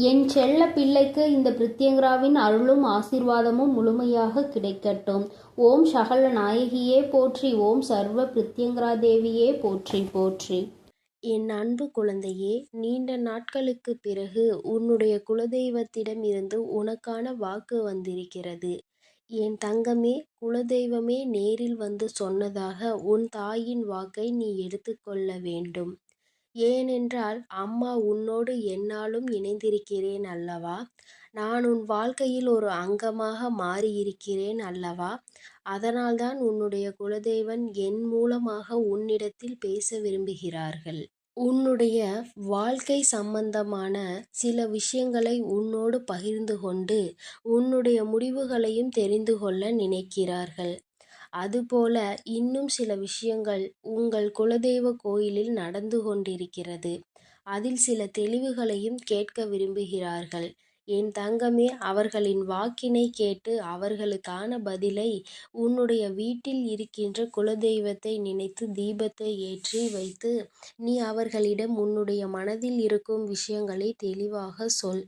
என் செல்ல பிள்ளைக்கு இந்த பிரித்யங்கராவின் அருளும் ஆசீர்வாதமும் முழுமையாக கிடைக்கட்டும். ஓம் சகல நாயகியே போற்றி. ஓம் சர்வ பிரித்யங்கரா தேவியே போற்றி போற்றி. என் அன்பு குழந்தையே, நீண்ட நாட்களுக்கு பிறகு உன்னுடைய குலதெய்வத்திடம் இருந்து உனக்கான வாக்கு வந்திருக்கிறது. என் தங்கமே, குலதெய்வமே நேரில் வந்து சொன்னதாக உன் தாயின் வாக்கை நீ எடுத்துக்கொள்ள வேண்டும். ஏனென்றால் அம்மா உன்னோடு எந்நாளும் இணைந்திருக்கிறேன் அல்லவா? நான் உன் வாழ்க்கையில் ஒரு அங்கமாக மாறியிருக்கிறேன் அல்லவா? அதனால்தான் உன்னுடைய குலதெய்வன் என் மூலமாக உன்னிடத்தில் பேச விரும்புகிறார்கள். உன்னுடைய வாழ்க்கை சம்பந்தமான சில விஷயங்களை உன்னோடு பகிர்ந்து கொண்டு உன்னுடைய முடிவுகளையும் தெரிந்து கொள்ள நினைக்கிறார்கள். அதுபோல இன்னும் சில விஷயங்கள் உங்கள் குலதெய்வ கோயிலில் நடந்து கொண்டிருக்கிறது. அதில் சில தெளிவுகளையும் கேட்க விரும்புகிறார்கள். என் தங்கமே, அவர்களின் வாக்கினை கேட்டு அவர்களுக்கான பதிலை உன்னுடைய வீட்டில் இருக்கின்ற குலதெய்வத்தை நினைத்து தீபத்தை ஏற்றி வைத்து நீ அவர்களிடம் உன்னுடைய மனதில் இருக்கும் விஷயங்களை தெளிவாக சொல்.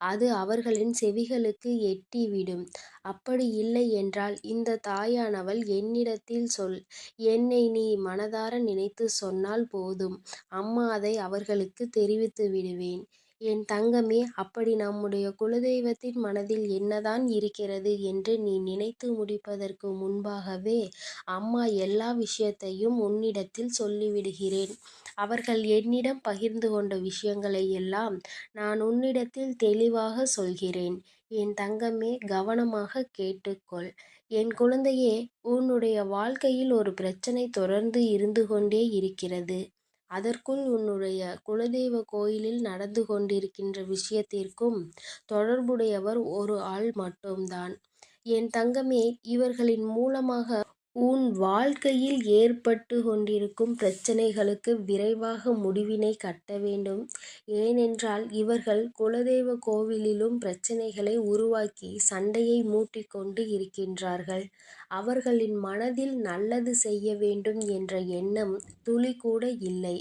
அது அவர்களின் செவிகளுக்கு எட்டிவிடும். அப்படி இல்லை என்றால் இந்த தாயானவள் என்னிடத்தில் சொல். என்னை நீ மனதார நினைத்து சொன்னால் போதும். அம்மா அதை அவர்களுக்கு தெரிவித்து விடுவேன். என் தங்கமே, அப்படி நம்முடைய குலதெய்வத்தின் மனதில் என்னதான் இருக்கிறது என்று நீ நினைத்து முடிப்பதற்கு முன்பாகவே அம்மா எல்லா விஷயத்தையும் உன்னிடத்தில் சொல்லிவிடுகிறேன். அவர்கள் என்னிடம் பகிர்ந்து கொண்ட விஷயங்களை எல்லாம் நான் உன்னிடத்தில் தெளிவாக சொல்கிறேன். என் தங்கமே, கவனமாக கேட்டுக்கொள். என் குழந்தையே, உன்னுடைய வாழ்க்கையில் ஒரு பிரச்சனை தொடர்ந்து இருந்து கொண்டே இருக்கிறது. அதற்குள் உன்னுடைய குலதெய்வ கோயிலில் நடந்து கொண்டிருக்கின்ற விஷயத்திற்கும் தொடர்புடையவர் ஒரு ஆள் மட்டும்தான். என் தங்கமே, இவர்களின் மூலமாக உன் வாழ்க்கையில் ஏற்பட்டு கொண்டிருக்கும் பிரச்சனைகளுக்கு விரைவாக முடிவினை கட்ட வேண்டும். ஏனென்றால் இவர்கள் குலதெய்வ கோவிலிலும் பிரச்சனைகளை உருவாக்கி சண்டையை மூட்டிக்கொண்டு இருக்கின்றார்கள். அவர்களின் மனதில் நல்லது செய்ய வேண்டும் என்ற எண்ணம் துளி கூட இல்லை.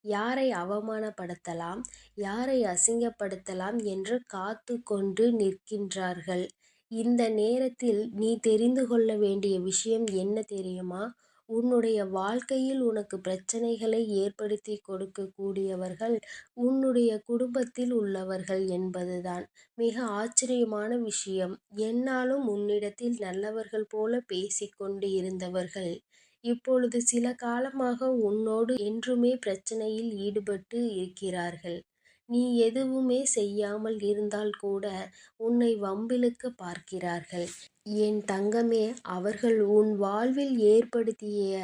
யாரை அவமானப்படுத்தலாம், யாரை அசிங்கப்படுத்தலாம் என்று காத்து கொண்டு நிற்கின்றார்கள். இந்த நேரத்தில் நீ தெரிந்து கொள்ள வேண்டிய விஷயம் என்ன தெரியுமா? உன்னுடைய வாழ்க்கையில் உனக்கு பிரச்சனைகளை ஏற்படுத்தி கொடுக்கக்கூடியவர்கள் உன்னுடைய குடும்பத்தில் உள்ளவர்கள் என்பதுதான். மிக ஆச்சரியமான விஷயம். எந்நாளும் உன்னிடத்தில் நல்லவர்கள் போல பேசிக்கொண்டு இருந்தவர்கள் இப்பொழுது சில காலமாக உன்னோடு என்றுமே பிரச்சனையில் ஈடுபட்டு இருக்கிறார்கள். நீ எதுவுமே செய்யாமல் இருந்தால் கூட உன்னை வம்பிழுக்க பார்க்கிறார்கள். என் தங்கமே, அவர்கள் உன் வாழ்வில் ஏற்படுத்திய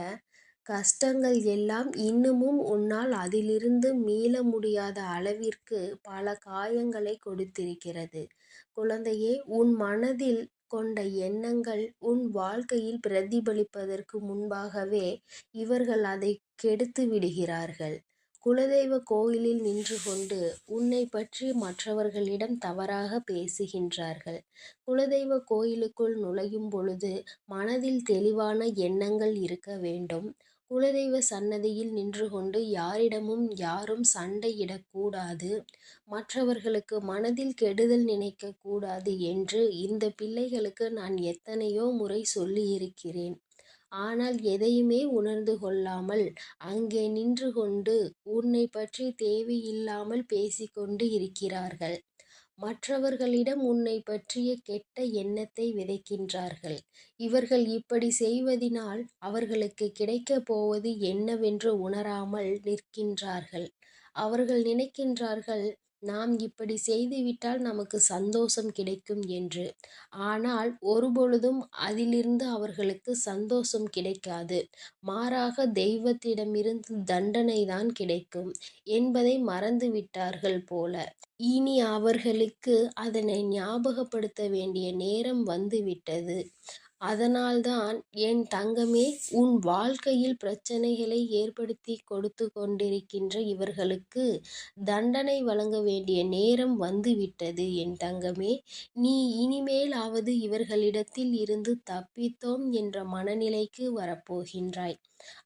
கஷ்டங்கள் எல்லாம் இன்னமும் உன்னால் அதிலிருந்து மீள முடியாத அளவிற்கு பல காயங்களை கொடுத்திருக்கிறது. குழந்தையே, உன் மனதில் கொண்ட எண்ணங்கள் உன் வாழ்க்கையில் பிரதிபலிப்பதற்கு முன்பாகவே இவர்கள் அதை கெடுத்து விடுகிறார்கள். குலதெய்வ கோயிலில் நின்று கொண்டு உன்னை பற்றி மற்றவர்களிடம் தவறாக பேசுகின்றார்கள். குலதெய்வ கோயிலுக்குள் நுழையும் பொழுது மனதில் தெளிவான எண்ணங்கள் இருக்க வேண்டும். குலதெய்வ சன்னதியில் நின்று கொண்டு யாரிடமும் யாரும் சண்டையிடக்கூடாது. மற்றவர்களுக்கு மனதில் கெடுதல் நினைக்கக்கூடாது என்று இந்த பிள்ளைகளுக்கு நான் எத்தனையோ முறை சொல்லியிருக்கிறேன். ஆனால் எதையுமே உணர்ந்து கொள்ளாமல் அங்கே நின்று கொண்டு உன்னை பற்றி தேவையில்லாமல் பேசிக்கொண்டு இருக்கிறார்கள். மற்றவர்களிடம் உன்னை பற்றிய கெட்ட எண்ணத்தை விதைக்கின்றார்கள். இவர்கள் இப்படி செய்வதினால் அவர்களுக்கு கிடைக்கப் போவது என்னவென்று உணராமல் நிற்கின்றார்கள். அவர்கள் நினைக்கின்றார்கள், நாம் இப்படி செய்துவிட்டால் நமக்கு சந்தோஷம் கிடைக்கும் என்று. ஆனால் ஒருபொழுதும் அதிலிருந்து அவர்களுக்கு சந்தோஷம் கிடைக்காது. மாறாக தெய்வத்திடமிருந்து தண்டனைதான் கிடைக்கும் என்பதை மறந்துவிட்டார்கள் போல. இனி அவர்களுக்கு அதனை ஞாபகப்படுத்த வேண்டிய நேரம் வந்துவிட்டது. அதனால்தான் என் தங்கமே, உன் வாழ்க்கையில் பிரச்சனைகளை ஏற்படுத்தி கொடுத்து கொண்டிருக்கின்ற இவர்களுக்கு தண்டனை வழங்க வேண்டிய நேரம் வந்துவிட்டது என் தங்கமே. நீ இனிமேலாவது இவர்களிடத்தில் இருந்து தப்பித்தோம் என்ற மனநிலைக்கு வரப்போகின்றாய்.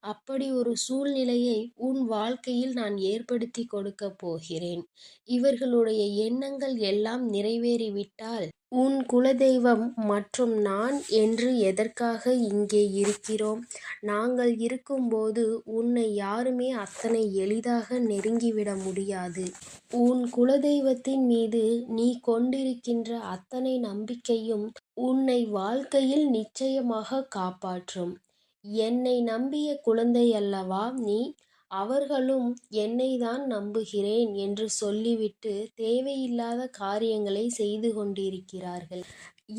அப்படி ஒரு சூழ்நிலையை உன் வாழ்க்கையில் நான் ஏற்படுத்தி கொடுக்கப் போகிறேன். இவர்களுடைய எண்ணங்கள் எல்லாம் நிறைவேறிவிட்டால் உன் குலதெய்வம் மற்றும் நான் என்று எதற்காக இங்கே இருக்கிறோம்? நாங்கள் இருக்கும்போது உன்னை யாருமே அத்தனை எளிதாக நெருங்கிவிட முடியாது. உன் குலதெய்வத்தின் மீது நீ கொண்டிருக்கின்ற அத்தனை நம்பிக்கையும் உன்னை வாழ்க்கையில் நிச்சயமாக காப்பாற்றும். என்னை நம்பிய குழந்தை அல்லவா நீ? அவர்களும் என்னைதான் நம்புகிறேன் என்று சொல்லிவிட்டு தேவையில்லாத காரியங்களை செய்து கொண்டிருக்கிறார்கள்.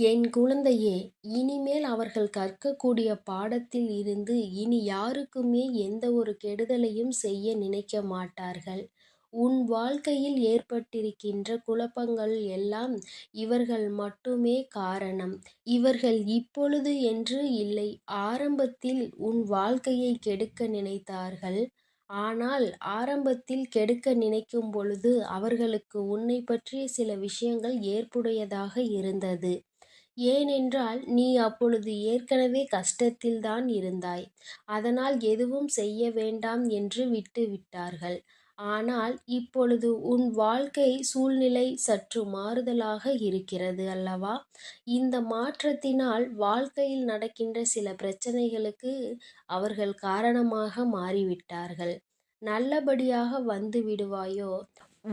என் குழந்தையே, இனிமேல் அவர்கள் கற்கக்கூடிய பாடத்தில் இருந்து இனி யாருக்குமே எந்த ஒரு கெடுதலையும் செய்ய நினைக்க மாட்டார்கள். உன் வாழ்க்கையில் ஏற்பட்டிருக்கின்ற குழப்பங்கள் எல்லாம் இவர்கள் மட்டுமே காரணம். இவர்கள் இப்பொழுது என்று இல்லை, ஆரம்பத்தில் உன் வாழ்க்கையை கெடுக்க நினைத்தார்கள். ஆனால் ஆரம்பத்தில் கெடுக்க நினைக்கும் பொழுது அவர்களுக்கு உன்னை பற்றிய சில விஷயங்கள் ஏற்புடையதாக இருந்தது. ஏனென்றால் நீ அப்பொழுது ஏற்கனவே கஷ்டத்தில்தான் இருந்தாய். அதனால் எதுவும் செய்ய வேண்டாம் என்று விட்டு விட்டார்கள். ஆனால் இப்பொழுது உன் வாழ்க்கை சூழ்நிலை சற்று மாறுதலாக இருக்கிறது அல்லவா? இந்த மாற்றத்தினால் வாழ்க்கையில் நடக்கின்ற சில பிரச்சனைகளுக்கு அவர்கள் காரணமாக மாறிவிட்டார்கள். நல்லபடியாக வந்து விடுவாயோ,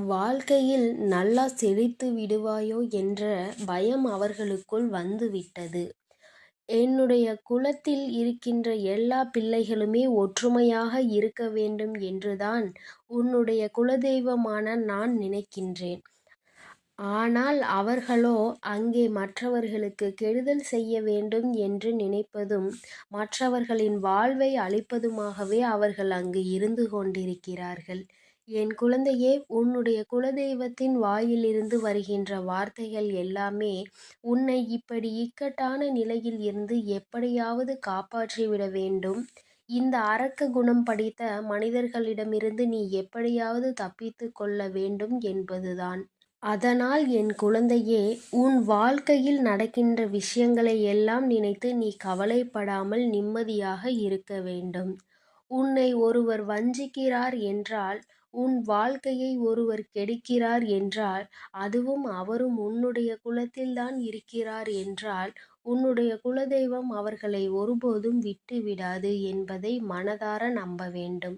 வாழ்க்கையில் நல்லா செழித்து விடுவாயோ என்ற பயம் அவர்களுக்குள் வந்துவிட்டது. என்னுடைய குலத்தில் இருக்கின்ற எல்லா பிள்ளைகளுமே ஒற்றுமையாக இருக்க வேண்டும் என்றுதான் உன்னுடைய குலதெய்வமான நான் நினைக்கின்றேன். ஆனால் அவர்களோ அங்கே மற்றவர்களுக்கு கெடுதல் செய்ய வேண்டும் என்று நினைப்பதும் மற்றவர்களின் வாழ்வை அழிப்பதுமாகவே அவர்கள் அங்கு இருந்து கொண்டிருக்கிறார்கள். என் குழந்தையே, உன்னுடைய குலதெய்வத்தின் வாயிலிருந்து வருகின்ற வார்த்தைகள் எல்லாமே உன்னை இப்படி இக்கட்டான நிலையில் இருந்து எப்படியாவது காப்பாற்றிவிட வேண்டும். இந்த அரக்க குணம் படைத்த மனிதர்களிடமிருந்து நீ எப்படியாவது தப்பித்து கொள்ள வேண்டும் என்பதுதான். அதனால் என் குழந்தையே, உன் வாழ்க்கையில் நடக்கின்ற விஷயங்களை எல்லாம் நினைத்து நீ கவலைப்படாமல் நிம்மதியாக இருக்க வேண்டும். உன்னை ஒருவர் வஞ்சிக்கிறார் என்றால், உன் வாழ்க்கையை ஒருவர் கெடுக்கிறார் என்றால், அதுவும் அவரும் உன்னுடைய குலத்தில்தான் இருக்கிறார் என்றால், உன்னுடைய குலதெய்வம் அவர்களை ஒருபோதும் விட்டு விடாது என்பதை மனதார நம்ப வேண்டும்.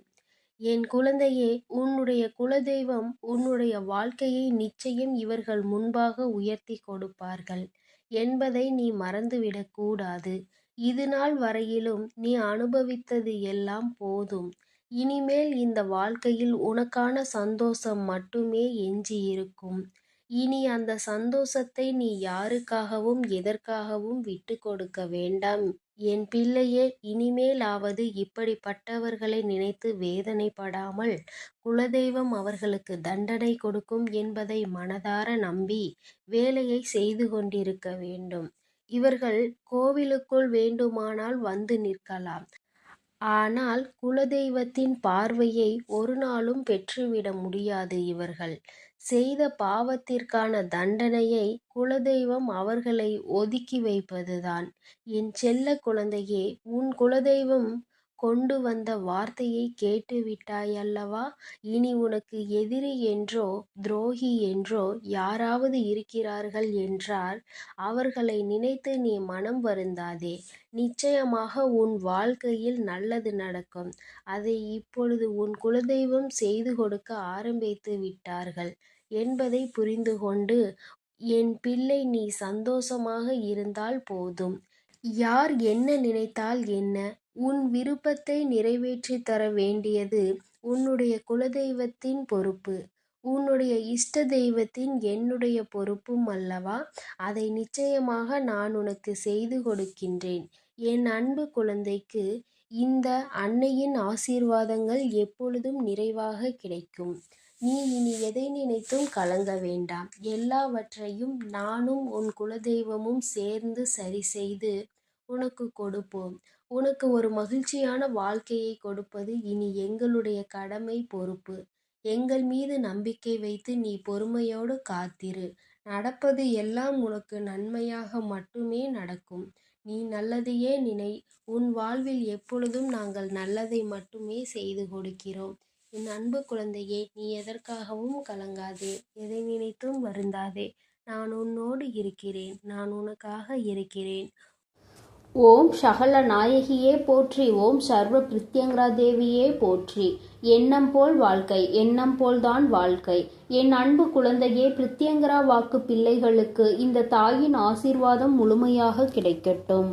என் குழந்தையே, உன்னுடைய குலதெய்வம் உன்னுடைய வாழ்க்கையை நிச்சயம் இவர்கள் முன்பாக உயர்த்தி கொடுப்பார்கள் என்பதை நீ மறந்துவிடக் கூடாது. இதுநாள் வரையிலும் நீ அனுபவித்தது எல்லாம் போதும். இனிமேல் இந்த வாழ்க்கையில் உனக்கான சந்தோஷம் மட்டுமே எஞ்சியிருக்கும். இனி அந்த சந்தோஷத்தை நீ யாருக்காகவும் எதற்காகவும் விட்டு கொடுக்க வேண்டாம். என் பிள்ளையே, இனிமேலாவது இப்படிப்பட்டவர்களை நினைத்து வேதனைப்படாமல் குலதெய்வம் அவர்களுக்கு தண்டனை கொடுக்கும் என்பதை மனதார நம்பி வேலையை செய்து கொண்டிருக்க வேண்டும். இவர்கள் கோவிலுக்குள் வேண்டுமானால் வந்து நிற்கலாம். ஆனால் குலதெய்வத்தின் பார்வையை ஒரு நாளும் பெற்றுவிட முடியாது. இவர்கள் செய்த பாவத்திற்கான தண்டனையை குலதெய்வம் அவர்களை ஒதுக்கி வைப்பதுதான். என் செல்ல குழந்தையே, உன் குலதெய்வம் கொண்டு வந்த வார்த்தையை கேட்டுவிட்டாய் அல்லவா? இனி உனக்கு எதிரி என்றோ துரோகி என்றோ யாராவது இருக்கிறார்கள் என்றால் அவர்களை நினைத்து நீ மனம் வருந்தாதே. நிச்சயமாக உன் வாழ்க்கையில் நல்லது நடக்கும். அதை இப்பொழுது உன் குலதெய்வம் செய்து கொடுக்க ஆரம்பித்து விட்டார்கள் என்பதை புரிந்து கொண்டு, என் பிள்ளை, நீ சந்தோஷமாக இருந்தால் போதும். யார் என்ன நினைத்தால் என்ன? உன் விருப்பத்தை நிறைவேற்றித் தர வேண்டியது உன்னுடைய குலதெய்வத்தின் பொறுப்பு. உன்னுடைய இஷ்ட தெய்வத்தின் என்னுடைய பொறுப்பும் அல்லவா? அதை நிச்சயமாக நான் உனக்கு செய்து கொடுக்கின்றேன். என் அன்பு குழந்தைக்கு இந்த அன்னையின் ஆசீர்வாதங்கள் எப்பொழுதும் நிறைவாக கிடைக்கும். நீ இனி எதை நினைத்தும் கலங்க வேண்டாம். எல்லாவற்றையும் நானும் உன் குலதெய்வமும் சேர்ந்து சரி செய்து உனக்கு கொடுப்போம். உனக்கு ஒரு மகிழ்ச்சியான வாழ்க்கையை கொடுப்பது இனி எங்களுடைய கடமை, பொறுப்பு. எங்கள் மீது நம்பிக்கை வைத்து நீ பொறுமையோடு காத்திரு. நடப்பது எல்லாம் உனக்கு நன்மையாக மட்டுமே நடக்கும். நீ நல்லதையே நினை. உன் வாழ்வில் எப்பொழுதும் நாங்கள் நல்லதை மட்டுமே செய்து கொடுக்கிறோம். என் அன்பு குழந்தையே, நீ எதற்காகவும் கலங்காதே, எதை நினைத்தும் வருந்தாதே. நான் உன்னோடு இருக்கிறேன். நான் உனக்காக இருக்கிறேன். ஓம் சகல நாயகியே போற்றி. ஓம் சர்வ பிரித்யங்கரா தேவியே போற்றி. எண்ணம் போல் வாழ்க்கை, எண்ணம் போல்தான் வாழ்க்கை. என் அன்பு குழந்தையே, பிரித்யங்கரா வாக்கு பிள்ளைகளுக்கு இந்த தாயின் ஆசீர்வாதம் முழுமையாக கிடைக்கட்டும்.